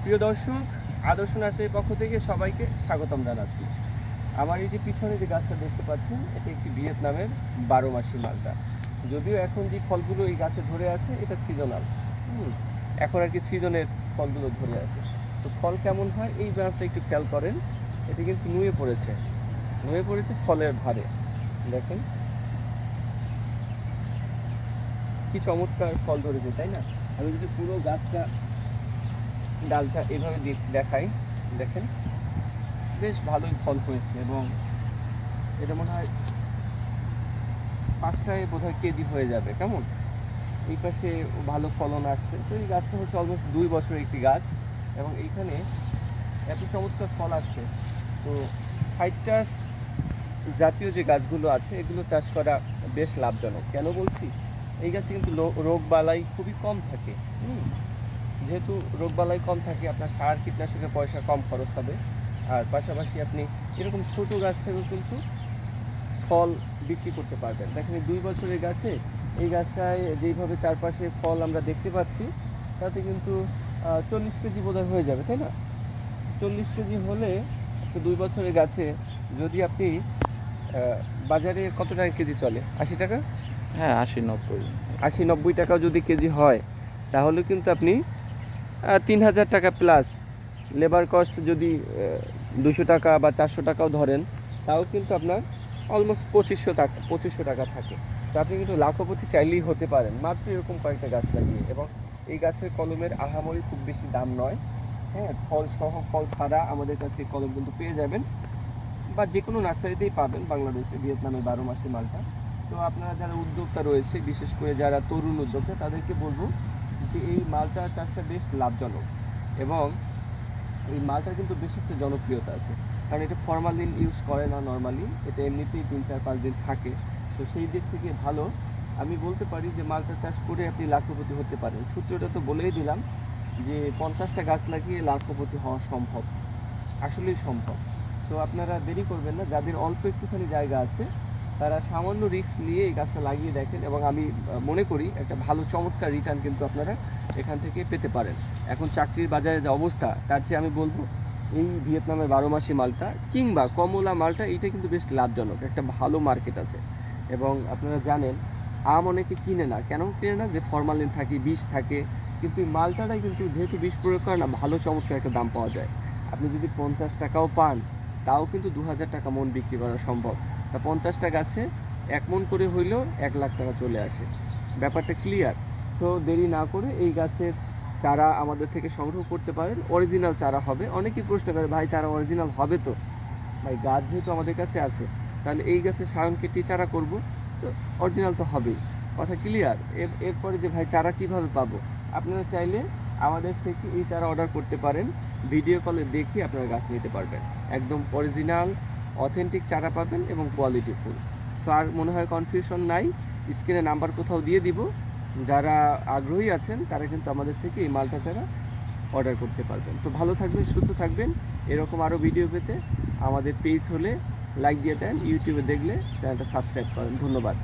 প্রিয় দর্শক, আদর্শ নার্সারির পক্ষ থেকে সবাইকে স্বাগতম জানাচ্ছি। আমার এই যে পিছনে যে গাছটা দেখতে পাচ্ছেন, এটা একটি ভিয়েতনামের 12 মাসি মালটা। যদিও এখন যে ফলগুলো এই গাছে ধরে আছে এটা সিজনাল, এখন আর কি সিজনের ফলগুলো ধরে আছে। তো ফল কেমন হয় এই গাছটা একটু খেয়াল করেন। এটা কিন্তু নুয়ে পড়েছে ফলের ভারে। দেখেন কি চমৎকার ফল ধরেছে, তাই না? আমি যদি পুরো গাছটা ডালটা এভাবে দেখাই, দেখেন বেশ ভালোই ফল হয়েছে এবং এটা মনে হয় 5টায় বোধহয় কেজি হয়ে যাবে। কেমন এই পাশে ভালো ফলন আসছে। তো এই গাছটা হচ্ছে অলমোস্ট 2 বছরের একটি গাছ এবং এইখানে এত চমৎকার ফল আসছে। তো সাইট্রাস জাতীয় যে গাছগুলো আছে এগুলো চাষ করা বেশ লাভজনক। কেন বলছি, এই গাছে কিন্তু রোগবালাই খুবই কম থাকে। যেহেতু রোগবালাই কম থাকে, আপনার সার কীটনাশকের পয়সা কম খরচ হবে। আর পাশাপাশি আপনি এরকম ছোট গাছ থেকেও কিন্তু ফল বিক্রি করতে পারবেন। দেখেন 2 বছরের গাছে এই গাছটায় যেইভাবে চারপাশে ফল আমরা দেখতে পাচ্ছি, তাতে কিন্তু 40 কেজি বোধহয় হয়ে যাবে, তাই না? 40 কেজি হলে 2 বছরের গাছে যদি আপনি বাজারে কত টাকা কেজি চলে? 80 টাকা? হ্যাঁ, 80-90। 80-90 টাকাও যদি কেজি হয়, তাহলে কিন্তু আপনি 3000 টাকা প্লাস লেবার কস্ট যদি 200 টাকা বা 400 টাকাও ধরেন, তাও কিন্তু আপনার অলমোস্ট 2500 টাকা থাকে। তো আপনি কিন্তু লাখপতি চাইলেই হতে পারেন মাত্র এরকম কয়েকটা গাছ লাগিয়ে। এবং এই গাছের কলমের আহামরি খুব বেশি দাম নয়। হ্যাঁ, ফল সহ ফল ছাড়া আমাদের কাছে কলম কিন্তু পেয়ে যাবেন, বা যে কোনো নার্সারিতেই পাবেন বাংলাদেশে ভিয়েতনামের 12 মাসি মালটা। তো আপনারা যারা উদ্যোক্তা রয়েছে, বিশেষ করে যারা তরুণ উদ্যোক্তা, তাদেরকে বলবো যে এই মালটা চাষটা বেশ লাভজনক এবং এই মালটার কিন্তু বেশ একটা জনপ্রিয়তা আছে। কারণ এটা ফরমালিন ইউজ করে না নর্মালি, এটা এমনিতেই 3-4-5 দিন থাকে। তো সেই দিক থেকে ভালো। আমি বলতে পারি যে মালটা চাষ করে আপনি লাখপতি হতে পারেন। সূত্রটা তো বলেই দিলাম যে 50টা গাছ লাগিয়ে লাখপতি হওয়া সম্ভব, আসলেই সম্ভব। সো আপনারা দেরি করবেন না, যাদের অল্প একটুখানি জায়গা আছে তারা সামান্য রিস্ক নিয়ে এই গাছটা লাগিয়ে দেখেন এবং আমি মনে করি একটা ভালো চমৎকার রিটার্ন কিন্তু আপনারা এখান থেকে পেতে পারেন। এখন চাকরির বাজারে যে অবস্থা, তার চেয়ে আমি বলবো এই ভিয়েতনামের 12 মাসি মালটা কিংবা কমলা মালটা, এইটা কিন্তু বেশ লাভজনক, একটা ভালো মার্কেট আছে। এবং আপনারা জানেন আম অনেকে কিনে না, কেন কিনে না? যে ফরমালিন থাকে, বিষ থাকে। কিন্তু এই মালটাটাই কিন্তু যেহেতু বিষ প্রয়োগ করে না, ভালো চমৎকার একটা দাম পাওয়া যায়। আপনি যদি 50 টাকাও পান, তাও কিন্তু 2000 টাকা মন বিক্রি করা সম্ভব। তা 50টা গাছে 1 মন করে হইলেও 1 লাখ টাকা চলে আসে। ব্যাপারটা ক্লিয়ার। সো দেরি না করে এই গাছের চারা আমাদের থেকে সংগ্রহ করতে পারেন। অরিজিনাল চারা হবে। অনেকেই প্রশ্ন করে, ভাই চারা অরিজিনাল হবে তো? ভাই গাছ যেহেতু আমাদের কাছে আছে, তাহলে এই গাছের সায়ন কেটে চারা করব, তো অরিজিনাল তো হবেই। কথা ক্লিয়ার। এরপরে যে ভাই চারা কিভাবে পাবো, আপনারা চাইলে আমাদের থেকে এই চারা অর্ডার করতে পারেন। ভিডিও কলে দেখে আপনারা গাছ নিতে পারবেন। একদম অরিজিনাল অথেন্টিক চারা পাবেন এবং কোয়ালিটি ফুল। সো আর মনে হয় কনফিউশন নাই। স্ক্রিনে নাম্বার কোথাও দিয়ে দিব, যারা আগ্রহী আছেন তারা কিন্তু আমাদের থেকে এই মালটা চারা অর্ডার করতে পারবেন। তো ভালো থাকবেন, সুস্থ থাকবেন। এরকম আরও ভিডিও পেতে আমাদের পেজ হলে লাইক দিয়ে দেন, ইউটিউবে দেখলে চ্যানেলটা সাবস্ক্রাইব করেন। ধন্যবাদ।